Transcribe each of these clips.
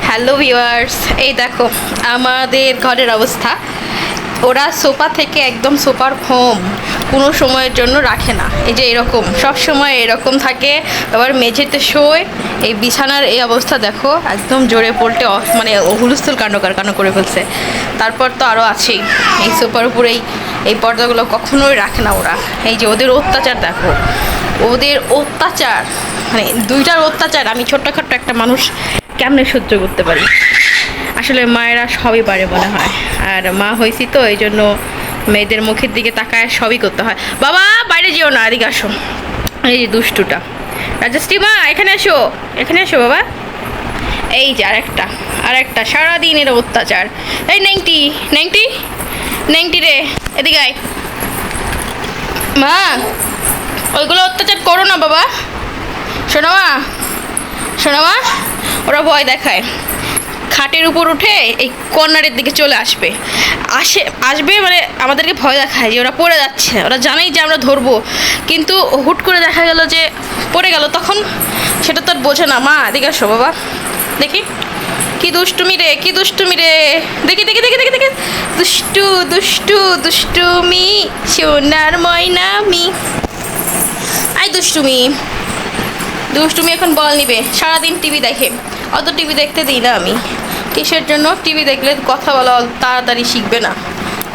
Hello viewers, এই দেখো আমাদের ঘরের অবস্থা। ওরা সোফা থেকে একদম সোফার ফোম কোনো সময়ের জন্য রাখে না। এই যে এরকম সব সময় এরকম থাকে, আবার মেঝেতে শোয়। এই বিছানার এই অবস্থা দেখো, একদম জোরে পোল্টে মানে হুলস্থুল কাণ্ড করে ফেলছে। তারপর তো আরও আছেই, এই সোফার উপরেই এই পর্দাগুলো কখনোই রাখে না ওরা। এই যে ওদের অত্যাচার দেখো, ওদের অত্যাচার, মানে দুইটার অত্যাচার আমি ছোট্টখাট্ট একটা মানুষ কেমনে সহ্য করতে পারি। আসলে মায়েরা সবই পারে মনে হয়, আর মা হয়েছি তো এই জন্য মেয়েদের মুখের দিকে তাকায় সবই করতে হয়। বাবা বাইরে যেও না, এদিকে আসো। এই যে দুষ্টুটা রাজশ্রী, মা এখানে এসো, এখানে এসো বাবা। এই যে আরেকটা সারাদিনের অত্যাচার। এই নেংটি নেংটি নেংটি রে, এদিকে আয়। মা ওইগুলো অত্যাচার করো না বাবা। শোনো মা, শোনো মা, ওরা ভয় দেখায়, খাটের উপর উঠে এই কর্নারের দিকে চলে আসবে মানে আমাদেরকে ভয় দেখায় যে ওরা পড়ে যাচ্ছে। ওরা জানেই যে আমরা ধরবো, কিন্তু হুট করে দেখা গেল যে পড়ে গেল, তখন সেটা তো আর বোঝে না। মা এদিকে আসো বাবা, দেখি কি দুষ্টুমি রে, কি দুষ্টুমি রে, দেখি দেখি দেখি দেখি দেখি, দুষ্টু দুষ্টু দুষ্টুমি সোনার ময়নামি। আই দুষ্টুমি দুষ্টুমি এখন বল নিবে, সারাদিন টিভি দেখে। অত টিভি দেখতে দিই না আমি। কিসের জন্য? টিভি দেখলে কথা বলা তাড়াতাড়ি শিখবে না,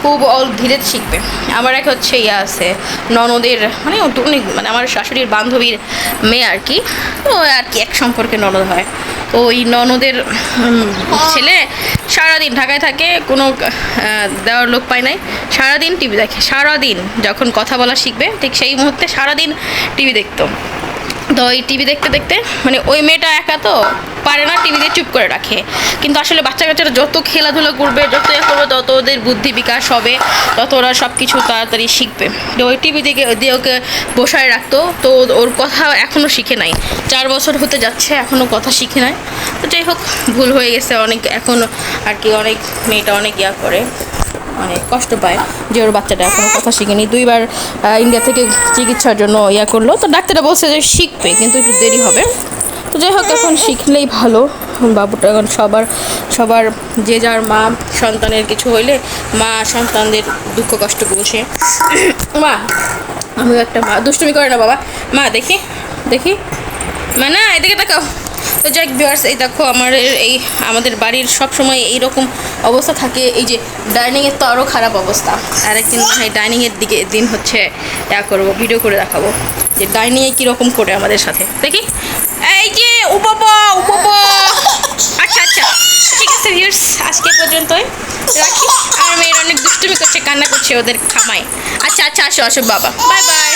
খুব ধীরে শিখবে। আমার এক হচ্ছে ইয়ে আছে, ননদের মানে মানে আমার শাশুড়ির বান্ধবীর মেয়ে আর কি, তো আর কি এক সম্পর্কে ননদ হয়। তো ওই ননদের ছেলে সারাদিন ঢাকায় থাকে, কোনো দেওয়ার লোক পায় নাই, সারাদিন টিভি দেখে। সারাদিন যখন কথা বলা শিখবে ঠিক সেই মুহূর্তে সারাদিন টিভি দেখতো। তো ওই টিভি দেখতে দেখতে মানে ওই মেয়েটা একা তো পারে না, টিভি দিয়ে চুপ করে রাখে। কিন্তু আসলে বাচ্চা কাচ্চারা যত খেলাধুলা করবে, যত করবে, তত ওদের বুদ্ধি বিকাশ হবে, তত ওরা সব কিছু তাড়াতাড়ি শিখবে। তো ওই টিভি দিয়ে ওকে বসায় রাখতো, তো ওর কথা এখনও শিখে নাই। 4 বছর হতে যাচ্ছে, এখনও কথা শিখে নাই। তো যাই হোক, ভুল হয়ে গেছে অনেক এখন আর কি। অনেক মেয়েটা অনেক ইয়া করে, অনেক কষ্ট পায় যে ওর বাচ্চাটা এখনও কথা শিখেনি। 2 বার ইন্ডিয়া থেকে চিকিৎসার জন্য ইয়া করলো, তো ডাক্তাররা বলছে যে শিখবে, কিন্তু একটু দেরি হবে। তো যাই হোক, এখন শিখলেই ভালো। বাবুটা এখন সবার যে যার মা সন্তানের কিছু হইলে মা সন্তানদের দুঃখ কষ্ট বোঝে। মা আমিও একটা মা, দুষ্টুমি করে না বাবা। মা দেখি দেখি, মা না এদিকে তাকাও। তো যাই ভিউয়ার্স, এই দেখো আমাদের বাড়ির সব সময় এইরকম অবস্থা থাকে। এই যে ডাইনিংয়ের তো আরও খারাপ অবস্থা। আরেকদিন এই ডাইনিংয়ের দিন হচ্ছে করবো, ভিডিও করে দেখাবো যে ডাইনিংয়ে কীরকম করে আমাদের সাথে। দেখি এই যে উপাপা। আচ্ছা আচ্ছা, ঠিক আছে ভিউয়ার্স, আজকে পর্যন্তই রাখি। আর মেয়ের অনেক দুষ্টুমি করছে, কান্না করছে ওদের খামায়। আচ্ছা আচ্ছা, আসো আসো বাবা, বাই বাই।